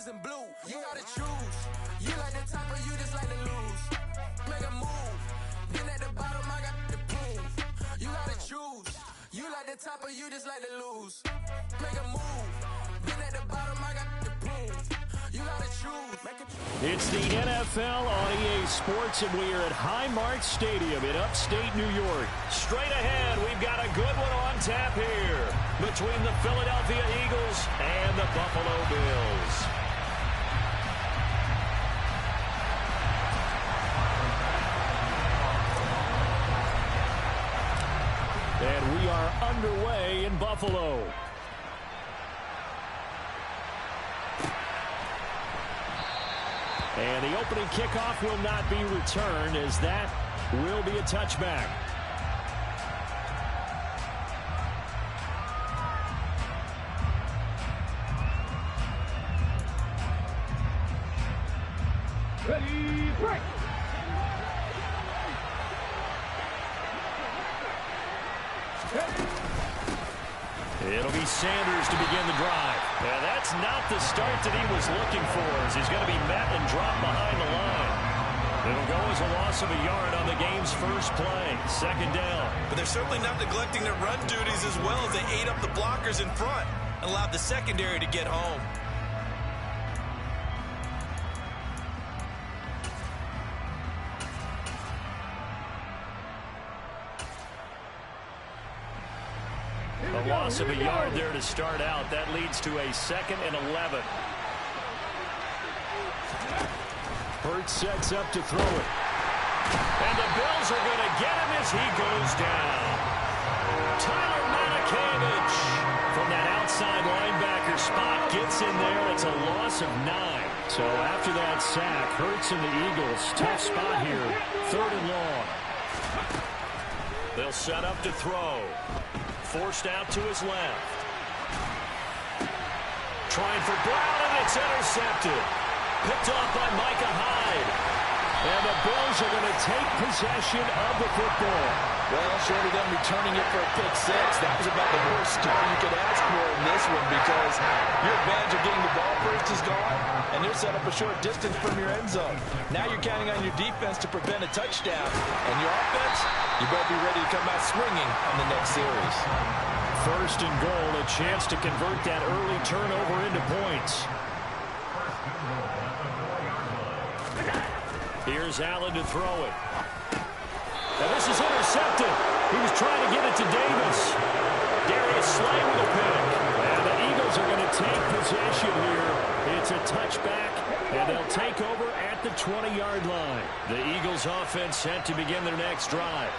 oranges and blue. You gotta choose. You like the top or you just like to lose. Make a move. Then at the bottom, I got the proof. You gotta choose. You like the top or you just like to lose. Make a move. Then at the bottom, I got the proof. You gotta choose. It's the NFL on EA Sports, and we are at Highmark Stadium in upstate New York. Straight ahead, we've got a good one on tap here between the Philadelphia Eagles and the Buffalo Bills. And we are underway in Buffalo. And the opening kickoff will not be returned, as that will be a touchback. Ready, break! It'll be Sanders to begin the drive. And that's not the start that he was looking for, as he's going to be met and dropped behind the line. It'll go as a loss of a yard on the game's first play. Second down. But they're certainly not neglecting their run duties as well, as they ate up the blockers in front and allowed the secondary to get home. A loss of a yard there to start out. That leads to a 2nd and 11. Hurts sets up to throw it. And the Bills are going to get him as he goes down. Tyler Matakevich from that outside linebacker spot gets in there. It's a loss of 9. So after that sack, Hurts and the Eagles, tough spot here. 3rd and long. They'll set up to throw. Forced out to his left. Trying for Brown, and it's intercepted. Picked off by Micah Hyde. And the Bills are going to take possession of the football. Well, short of them returning it for a pick 6, that was about the worst start you could ask for in this one, because your advantage of getting the ball first is gone, and they're set up a short distance from your end zone. Now you're counting on your defense to prevent a touchdown, and your offense, you better be ready to come out swinging on the next series. 1st and goal, a chance to convert that early turnover into points. Here's Allen to throw it. And this is intercepted. He was trying to get it to Davis. Darius Slay with a pick. And the Eagles are going to take possession here. It's a touchback, and they'll take over at the 20-yard line. The Eagles offense set to begin their next drive.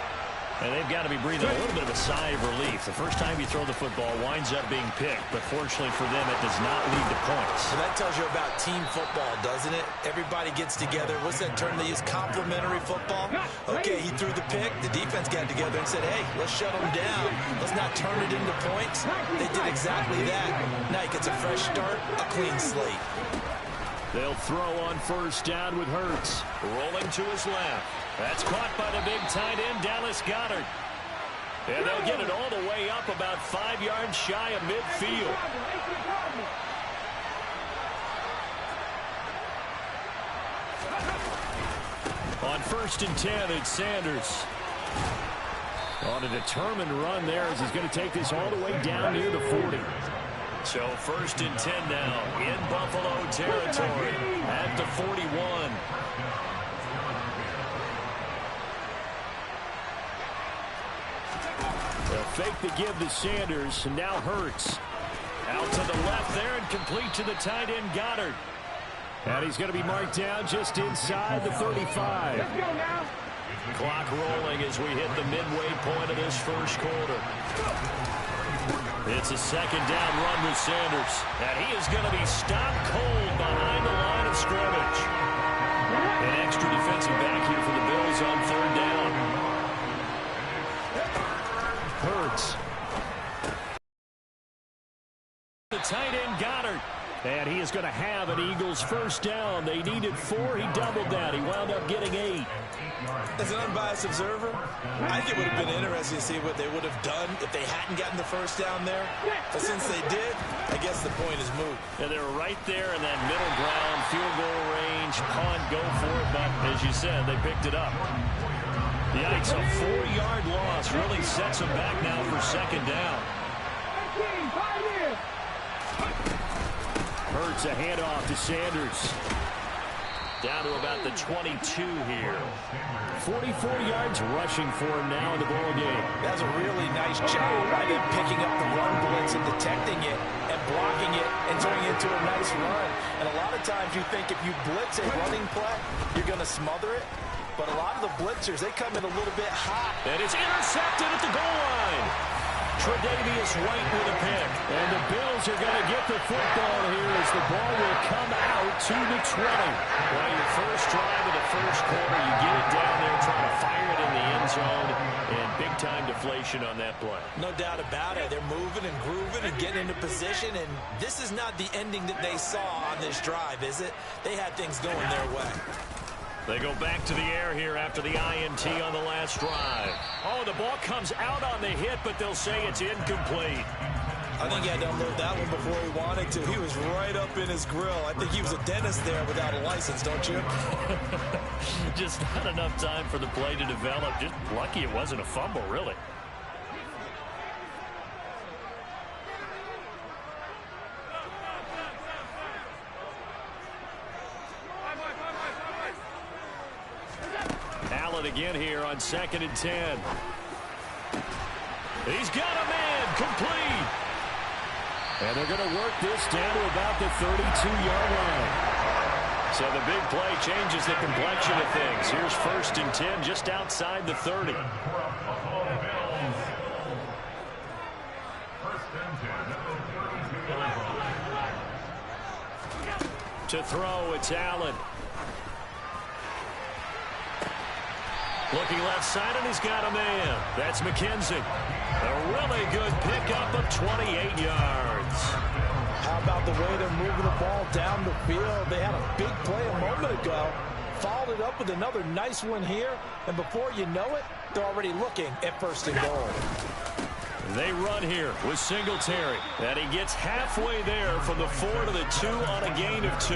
And they've got to be breathing a little bit of a sigh of relief. The first time you throw the football winds up being picked, but fortunately for them, it does not lead to points. So that tells you about team football, doesn't it? Everybody gets together. What's that term they use? Complementary football? Okay, he threw the pick. The defense got together and said, hey, let's shut them down. Let's not turn it into points. They did exactly that. Now he gets a fresh start, a clean slate. They'll throw on 1st down with Hurts. Rolling to his left. That's caught by the big tight end, Dallas Goedert. And they'll get it all the way up about 5 yards shy of midfield. On 1st and 10, it's Sanders. On a determined run there, as he's going to take this all the way down near the 40. So 1st and 10 now in Buffalo territory at the 41. They'll fake the give to Sanders, and now Hurts. Out to the left there and complete to the tight end, Goedert. And he's going to be marked down just inside the 35. Let's go now. Clock rolling as we hit the midway point of this first quarter. It's a 2nd down run with Sanders. And he is going to be stopped cold behind the line of scrimmage. An extra defensive back here for the Bills on 3rd down. Hurts. The tight end, Goedert. And he is going to have an Eagles 1st down. They needed 4. He doubled that. He wound up getting 8. As an unbiased observer, I think it would have been interesting to see what they would have done if they hadn't gotten the 1st down there. But since they did, I guess the point is moot. And they were right there in that middle ground, field goal range, punt, go for it. But as you said, they picked it up. Yikes, a 4-yard loss really sets them back now for second down. Hurts a handoff to Sanders. Down to about the 22 here. 44 yards rushing for him now in the ball game. That's a really nice job by them picking up the run blitz and detecting it and blocking it and turning it into a nice run. And a lot of times you think if you blitz a running play, you're going to smother it. But a lot of the blitzers, they come in a little bit hot. And it's intercepted at the goal line. Tre'Davious White with a pick. And the Bills are going to get the football here as the ball will come out to the 20. Well, your first drive of the first quarter, you get it down there trying to fire it in the end zone. And big-time deflation on that play. No doubt about it. They're moving and grooving and getting into position. And this is not the ending that they saw on this drive, is it? They had things going their way. They go back to the air here after the INT on the last drive. Oh, the ball comes out on the hit, but they'll say it's incomplete. I think he had to unload that one before he wanted to. He was right up in his grill. I think he was a dentist there without a license, don't you? Just not enough time for the play to develop. Just lucky it wasn't a fumble, really. Again here on 2nd and 10. He's got a man complete. And they're going to work this down to about the 32-yard line. So the big play changes the complexion of things. Here's 1st and 10 just outside the 30. To throw, it's Allen. Looking left side, and he's got a man. That's McKenzie. A really good pickup of 28 yards. How about the way they're moving the ball down the field? They had a big play a moment ago. Followed it up with another nice one here. And before you know it, they're already looking at 1st and goal. They run here with Singletary. And he gets halfway there from the 4 to the 2 on a gain of 2.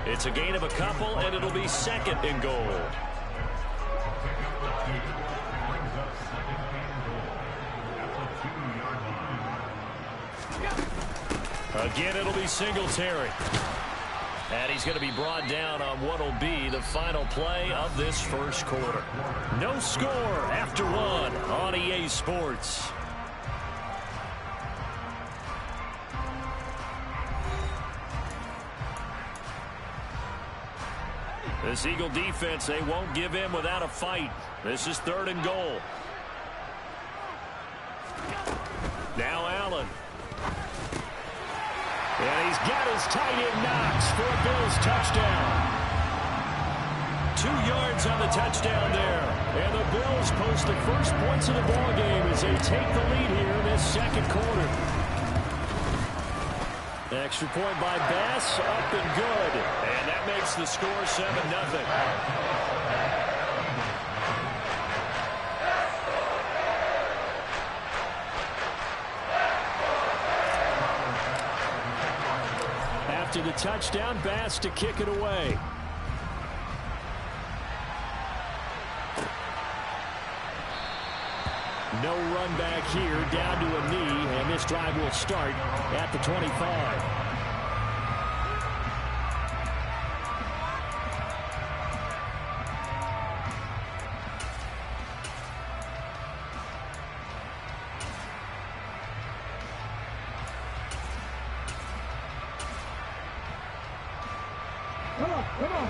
It's a gain of a couple, and it'll be 2nd and goal. Again, it'll be Singletary. And he's going to be brought down on what will be the final play of this first quarter. No score after 1 on EA Sports. This Eagle defense, they won't give in without a fight. This is 3rd and goal. Now Allen. And he's got his tight end Knox for a Bills touchdown. 2 yards on the touchdown there. And the Bills post the first points of the ball game as they take the lead here in this 2nd quarter. Extra point by Bass, up and good. And that makes the score 7-0. After the touchdown, Bass to kick it away. No run back here, down to a knee, and this drive will start at the 25.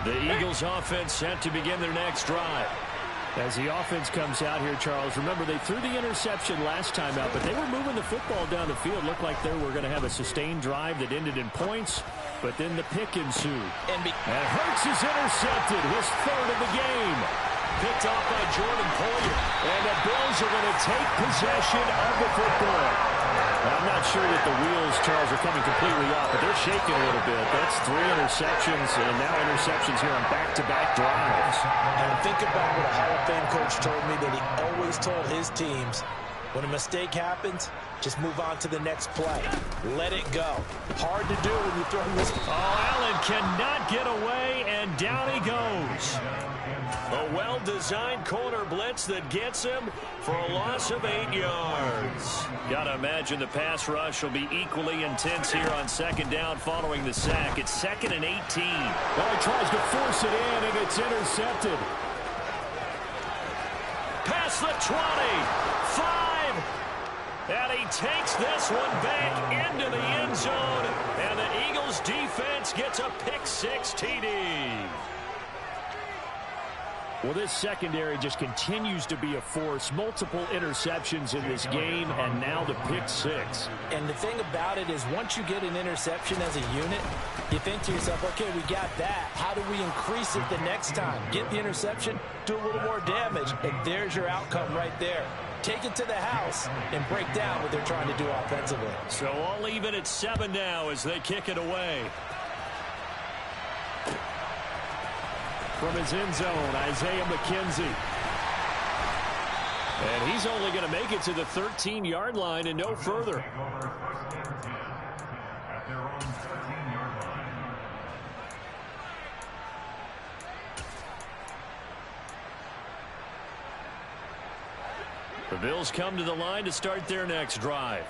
The Eagles offense set to begin their next drive. As the offense comes out here, Charles, remember they threw the interception last time out, but they were moving the football down the field. Looked like they were going to have a sustained drive that ended in points, but then the pick ensued. And Hurts is intercepted, his 3rd of the game. Picked off by Jordan Poyer. And the Bills are going to take possession of the football. Now, I'm not sure that the wheels, Charles, are coming completely off, but they're shaking a little bit. That's 3 interceptions, and now interceptions here on back-to-back drives. And think about what a Hall of Fame coach told me, that he always told his teams, When a mistake happens, just move on to the next play. Let it go. Hard to do when you throw this. Oh, Allen cannot get away, and down he goes. A well-designed corner blitz that gets him for a loss of 8 yards. Got to imagine the pass rush will be equally intense here on second down following the sack. It's 2nd and 18. Well, he tries to force it in, and it's intercepted. Past the 20, 5, and he takes this one back into the end zone, and the Eagles defense gets a pick-6 TD. Well, this secondary just continues to be a force. Multiple interceptions in this game, and now the pick-6. And the thing about it is once you get an interception as a unit, you think to yourself, okay, we got that. How do we increase it the next time? Get the interception, do a little more damage, and there's your outcome right there. Take it to the house and break down what they're trying to do offensively. So all even at 7 now as they kick it away. From his end zone, Isaiah McKenzie. And he's only going to make it to the 13-yard line and no further. The Bills come to the line to start their next drive.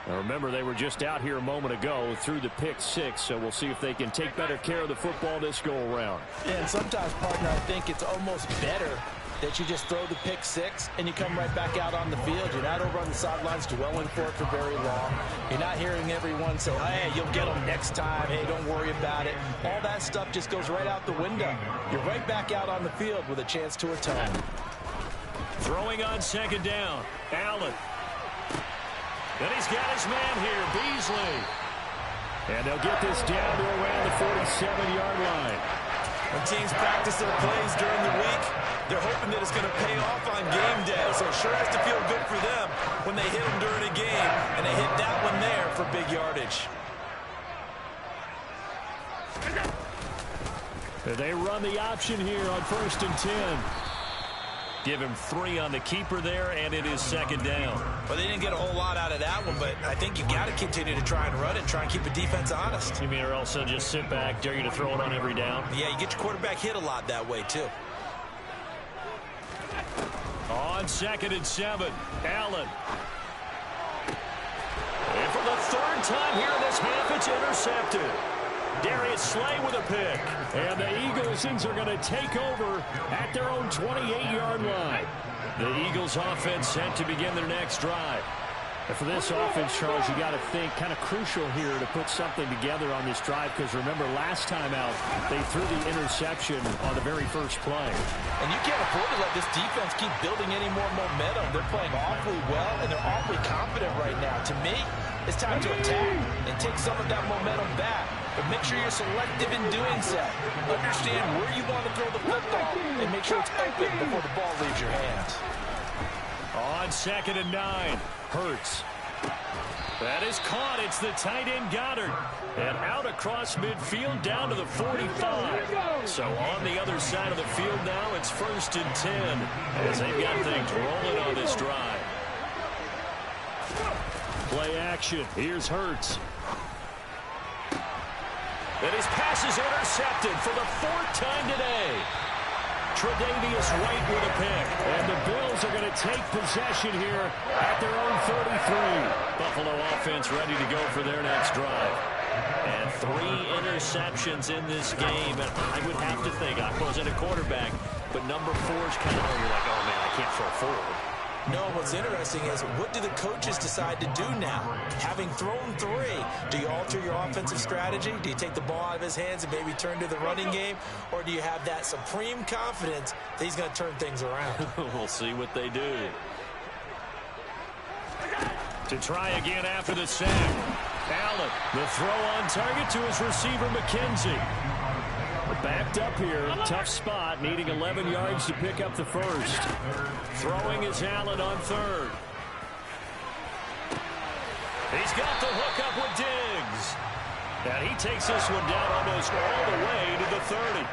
Now remember, they were just out here a moment ago through the pick-6, so we'll see if they can take better care of the football this go-around. And sometimes, partner, I think it's almost better that you just throw the pick-6 and you come right back out on the field. You're not over on the sidelines dwelling for it for very long. You're not hearing everyone say, hey, you'll get them next time. Hey, don't worry about it. All that stuff just goes right out the window. You're right back out on the field with a chance to atone. Throwing on second down, Allen. And he's got his man here, Beasley. And they'll get this down to around the 47-yard line. When teams practice their plays during the week, they're hoping that it's going to pay off on game day. So it sure has to feel good for them when they hit them during a game, and they hit that one there for big yardage. They run the option here on 1st and 10. Give him 3 on the keeper there, and it is second down. Well, they didn't get a whole lot out of that one, but I think you got to continue to try and run it, try and keep the defense honest. You mean, or else they'll just sit back, dare you to throw it on every down? Yeah, you get your quarterback hit a lot that way, too. On 2nd and 7, Allen. And for the 3rd time here in this half, it's intercepted. Darius Slay with a pick. And the Eaglesons are going to take over at their own 28-yard line. The Eagles offense set to begin their next drive. And for this offense, Charles, you got to think kind of crucial here to put something together on this drive, because remember last time out they threw the interception on the very first play. And you can't afford to let this defense keep building any more momentum. They're playing awfully well, and they're awfully confident right now. To me, it's time to attack and take some of that momentum back. But make sure you're selective in doing so. Understand where you want to throw the football and make sure it's open before the ball leaves your hands. On 2nd and 9, Hurts. That is caught. It's the tight end Goddard. And out across midfield down to the 45. So on the other side of the field now, it's 1st and 10 as they've got things rolling on this drive. Play action. Here's Hurts. And his pass is intercepted for the 4th time today. Tre'Davious White with a pick. And the Bills are going to take possession here at their own 33. Buffalo offense ready to go for their next drive. And 3 interceptions in this game. And I would have to think, I wasn't a quarterback, but number 4 is kind of where you're like, oh, man, I can't throw forward. No, what's interesting is what do the coaches decide to do now? Having thrown 3, do you alter your offensive strategy? Do you take the ball out of his hands and maybe turn to the running game? Or do you have that supreme confidence that he's going to turn things around? We'll see what they do. To try again after the sack. Allen, the throw on target to his receiver, McKenzie. Backed up here, tough spot, needing 11 yards to pick up the first. Throwing is Allen on 3rd. He's got the hook up with Diggs. And he takes this one down almost all the way to the 30.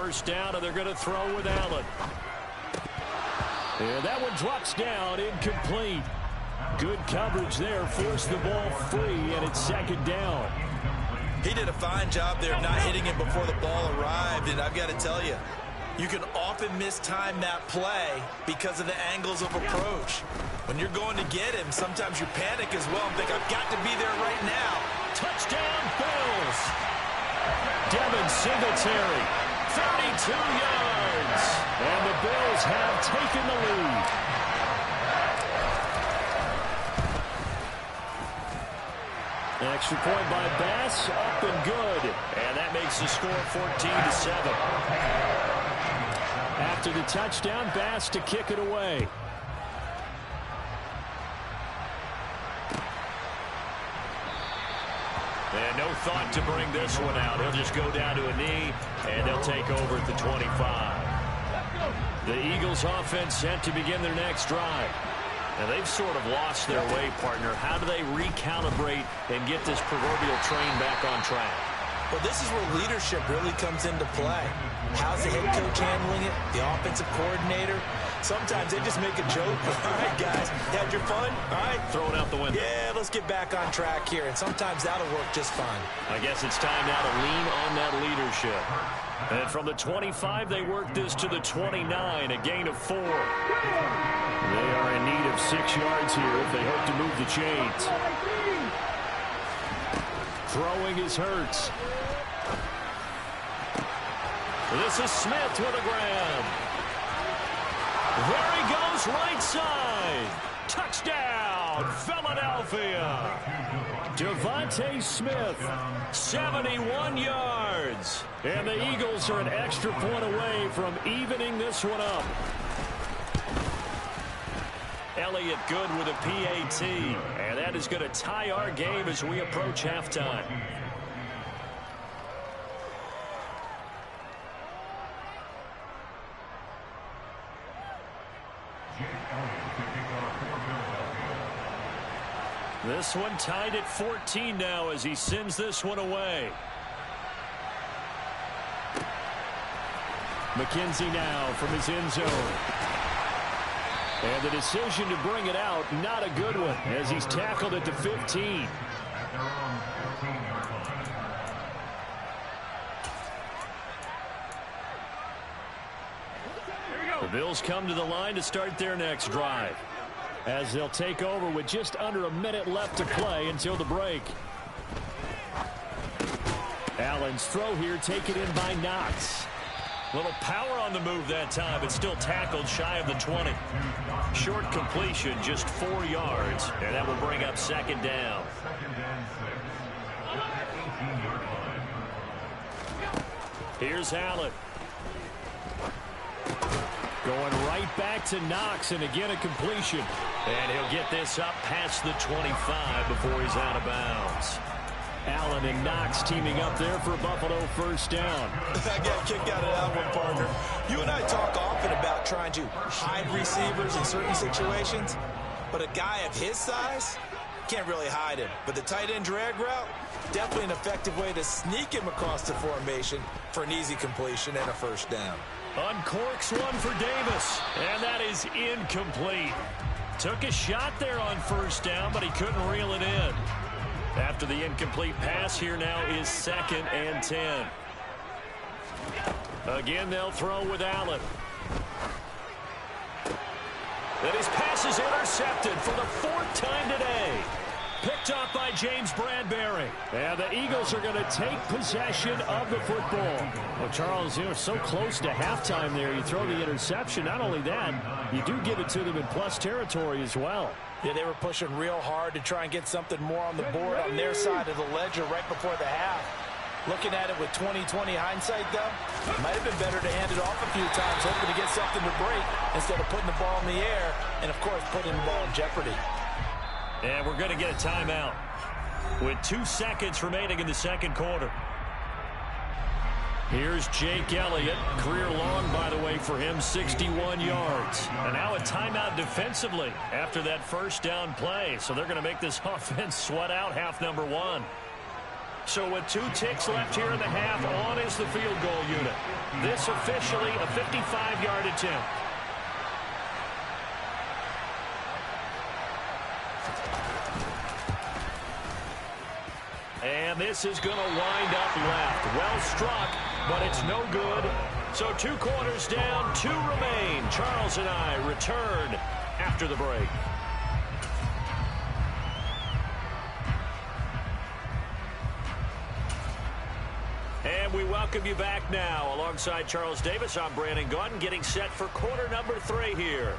first down, and they're going to throw with Allen. And that one drops down, incomplete. Good coverage there, forced the ball free, and it's second down. He did a fine job there not hitting him before the ball arrived, and I've got to tell you, you can often mistime that play because of the angles of approach. When you're going to get him, sometimes you panic as well and think, I've got to be there right now. Touchdown, Bills. Devin Singletary, 32 yards. And the Bills have taken the lead. Extra point by Bass, up and good. And that makes the score 14-7. After the touchdown, Bass to kick it away. And no thought to bring this one out. He'll just go down to a knee, and they'll take over at the 25. The Eagles offense set to begin their next drive. Now, they've sort of lost their way, partner. How do they recalibrate and get this proverbial train back on track? Well, this is where leadership really comes into play. How's the head coach handling it? The offensive coordinator? Sometimes they just make a joke. All right, guys, had your fun? All right. Throw it out the window. Yeah, let's get back on track here. And sometimes that'll work just fine. I guess it's time now to lean on that leadership. And from the 25, they work this to the 29, a gain of 4. They are in need of 6 yards here if they hope to move the chains. Throwing is Hurts. This is Smith with a grab. There he goes, right side. Touchdown, Philadelphia. Devontae Smith, 71 yards. And the Eagles are an extra point away from evening this one up. Elliott good with a PAT. And that is going to tie our game as we approach halftime. This one tied at 14 now as he sends this one away. McKenzie now from his end zone. And the decision to bring it out, not a good one, as he's tackled at the 15. The Bills come to the line to start their next drive, as they'll take over with just under a minute left to play until the break. Allen's throw here taken in by Knox. Little power on the move that time, but still tackled shy of the 20. Short completion, just 4 yards, and that will bring up second down. Here's Allen. Going right back to Knox, and again a completion. And he'll get this up past the 25 before he's out of bounds. Allen and Knox teaming up there for Buffalo first down. I got kicked out of that one, partner. You and I talk often about trying to hide receivers in certain situations, but a guy of his size can't really hide him. But the tight end drag route, definitely an effective way to sneak him across the formation for an easy completion and a first down. Uncorks one for Davis, and that is incomplete. Took a shot there on first down, but he couldn't reel it in. After the incomplete pass, here now is 2nd and 10. Again, they'll throw with Allen. And his pass is intercepted for the 4th time today. Picked off by James Bradbury. And the Eagles are going to take possession of the football. Well, Charles, you're so close to halftime there. You throw the interception. Not only that, you do give it to them in plus territory as well. Yeah, they were pushing real hard to try and get something more on the board on their side of the ledger right before the half. Looking at it with 20/20 hindsight, though, it might have been better to hand it off a few times, hoping to get something to break instead of putting the ball in the air and, of course, putting the ball in jeopardy. And we're going to get a timeout with 2 seconds remaining in the second quarter. Here's Jake Elliott. Career long, by the way, for him, 61 yards. And now a timeout defensively after that first down play. So they're going to make this offense sweat out half number 1. So with 2 ticks left here in the half, on is the field goal unit. This officially a 55-yard attempt. And this is going to wind up left. Well struck, but it's no good. So 2 quarters down, 2 remain. Charles and I return after the break. And we welcome you back now. Alongside Charles Davis, I'm Brandon Gaudin, getting set for quarter number 3 here.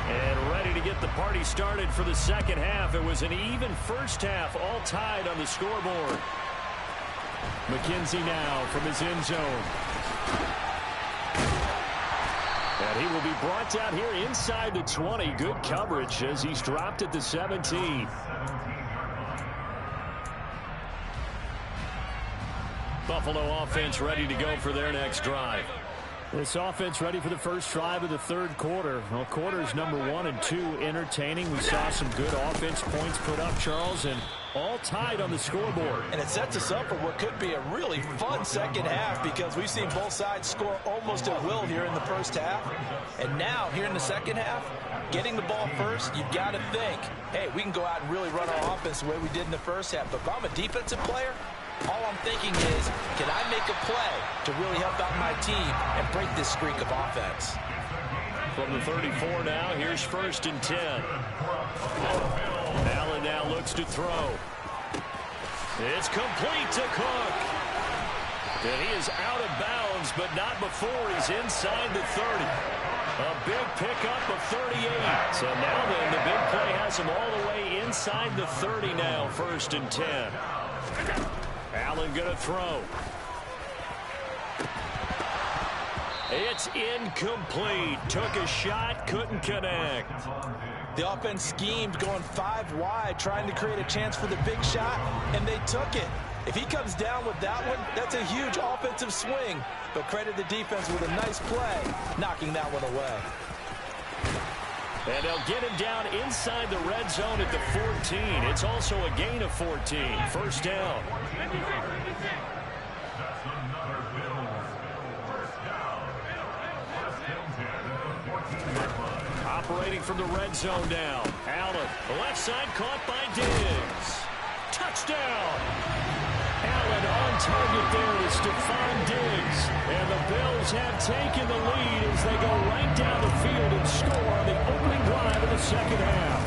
And ready to get the party started for the second half. It was an even first half, all tied on the scoreboard. McKenzie now from his end zone. And he will be brought down here inside the 20. Good coverage as he's dropped at the 17. Buffalo offense ready to go for their next drive. This offense ready for the first drive of the third quarter. Well, quarters number 1 and 2 entertaining. We saw some good offense points put up, Charles, and all tied on the scoreboard. And it sets us up for what could be a really fun second half because we've seen both sides score almost at will here in the first half. And now, here in the second half, getting the ball first, you've got to think, hey, we can go out and really run our offense the way we did in the first half. But if I'm a defensive player, all I'm thinking is, can I make a play to really help out my team and break this streak of offense? From the 34 now, here's 1st and 10. Allen now looks to throw. It's complete to Cook. And he is out of bounds, but not before he's inside the 30. A big pickup of 38. So now then, the big play has him all the way inside the 30 now, 1st and 10. Allen going to throw. It's incomplete. Took a shot, couldn't connect. The offense schemed going 5 wide, trying to create a chance for the big shot, and they took it. If he comes down with that one, that's a huge offensive swing. But credit the defense with a nice play, knocking that one away. And they'll get him down inside the red zone at the 14. It's also a gain of 14. 1st down. Operating from the red zone now. Allen, the left side caught by Diggs. Touchdown! Allen on target there to Stephon Diggs. And the Bills have taken the lead as they go right down the field and score on the opening drive of the second half.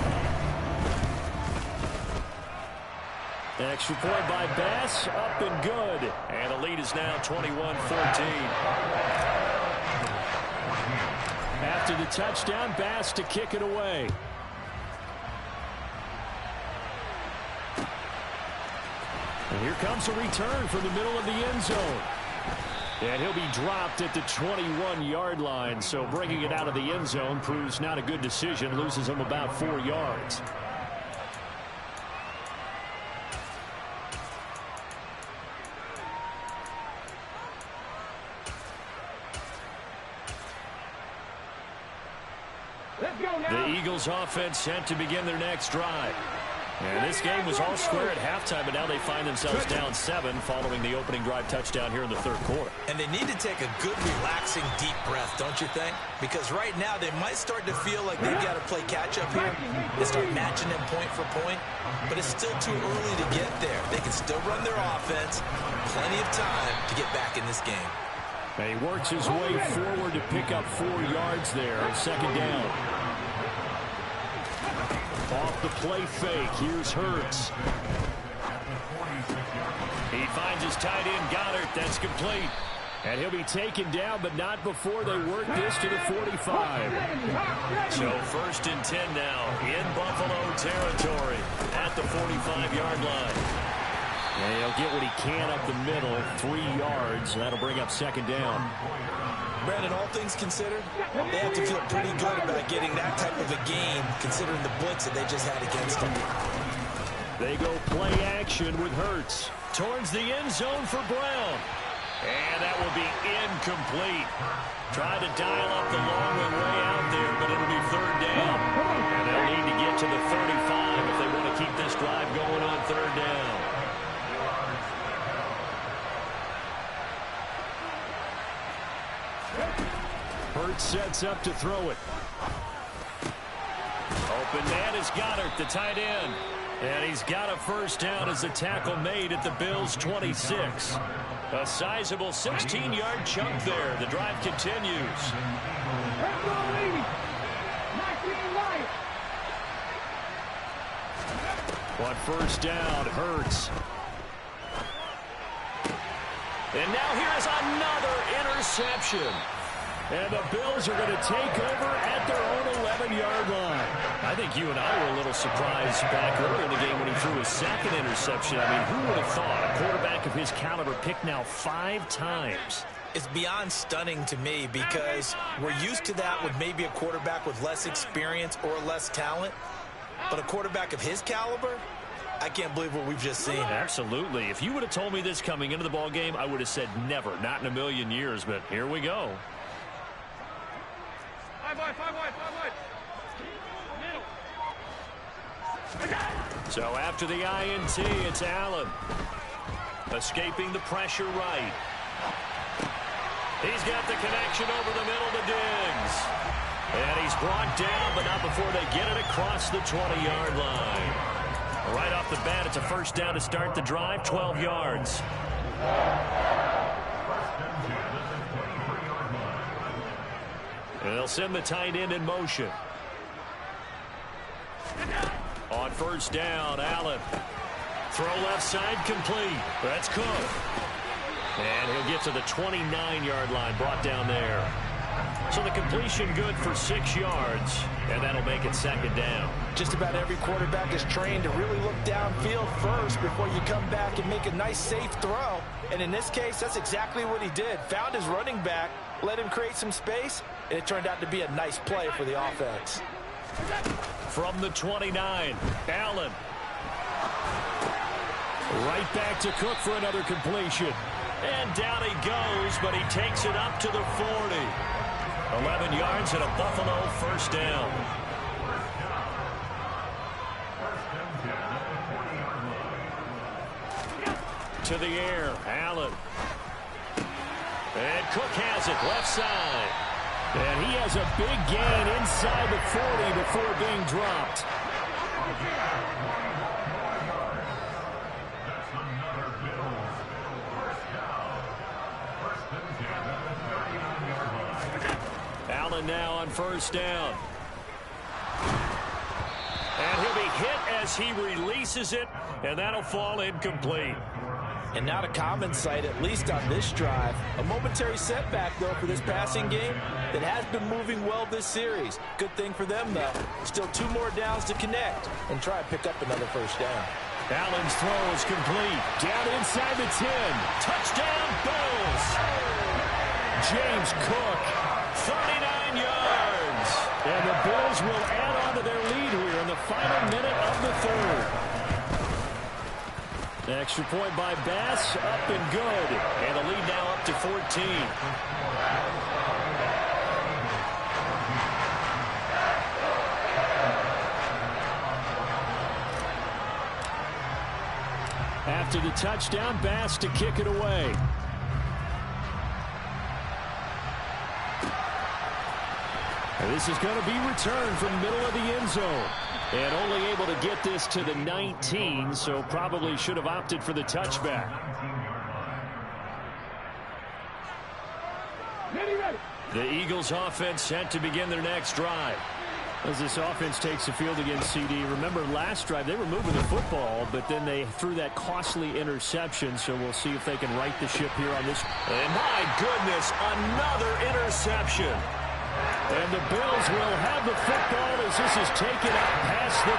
An extra point by Bass, up and good. And the lead is now 21-14. After the touchdown, Bass to kick it away. And here comes a return from the middle of the end zone. And he'll be dropped at the 21-yard line. So bringing it out of the end zone proves not a good decision. Loses him about 4 yards. The Eagles offense set to begin their next drive. And this game was all square at halftime, but now they find themselves down 7 following the opening drive touchdown here in the third quarter. And they need to take a good, relaxing, deep breath, don't you think? Because right now they might start to feel like they've got to play catch-up here and start matching them point for point. But it's still too early to get there. They can still run their offense. Plenty of time to get back in this game. And he works his way forward to pick up 4 yards there on 2nd down. Off the play fake, here's Hurts. He finds his tight end, Goddard. That's complete. And he'll be taken down, but not before they work this to the 45. So 1st and 10 now in Buffalo territory at the 45-yard line. And he'll get what he can up the middle, 3 yards. That'll bring up 2nd down. Brandon, all things considered, they have to feel pretty good about getting that type of a game, considering the blitz that they just had against them. They go play action with Hurts. Towards the end zone for Brown. And that will be incomplete. Tried to dial up the long way out there, but it'll be third down. And they'll need to get to the 35 if they want to keep this drive going on third down. Hurts sets up to throw it. Open man is Goddard, the tight end. And he's got a first down as the tackle made at the Bills' 26. A sizable 16-yard chunk there. The drive continues. On first down, Hurts. And now here is another interception. And the Bills are going to take over at their own 11-yard line. I think you and I were a little surprised back earlier in the game when he threw his second interception. I mean, who would have thought a quarterback of his caliber picked now 5 times? It's beyond stunning to me because we're used to that with maybe a quarterback with less experience or less talent. But a quarterback of his caliber, I can't believe what we've just seen. Absolutely. If you would have told me this coming into the ball game, I would have said never, not in a million years. But here we go. So after the INT, it's Allen. Escaping the pressure right. He's got the connection over the middle to Diggs. And he's brought down, but not before they get it across the 20-yard line. Right off the bat, it's a first down to start the drive, 12 yards. And they'll send the tight end in motion. On first down, Allen. Throw left side complete. That's Cook. And he'll get to the 29-yard line, brought down there. So the completion good for 6 yards, and that'll make it second down. Just about every quarterback is trained to really look downfield first before you come back and make a nice, safe throw. And in this case, that's exactly what he did. Found his running back, let him create some space, and it turned out to be a nice play for the offense. From the 29, Allen. Right back to Cook for another completion. And down he goes, but he takes it up to the 40. 11 yards and a Buffalo first down. To the air, Allen. And Cook has it, left side. And he has a big gain inside the 40 before being dropped. Allen now on first down. And he'll be hit as he releases it, and that'll fall incomplete. And not a common sight, at least on this drive. A momentary setback, though, for this passing game that has been moving well this series. Good thing for them, though. Still 2 more downs to connect and try and pick up another first down. Allen's throw is complete. Down inside the 10. Touchdown, Bills. James Cook, 39 yards. And the Bills will add on to their lead here in the final minute of the third. Extra point by Bass, up and good. And the lead now up to 14. After the touchdown, Bass to kick it away. And this is going to be returned from the middle of the end zone. And only able to get this to the 19, so probably should have opted for the touchback. The Eagles offense set to begin their next drive. As this offense takes the field against CD, remember last drive they were moving the football, but then they threw that costly interception, so we'll see if they can right the ship here on this. And my goodness, another interception. And the Bills will have the football as this is taken out past the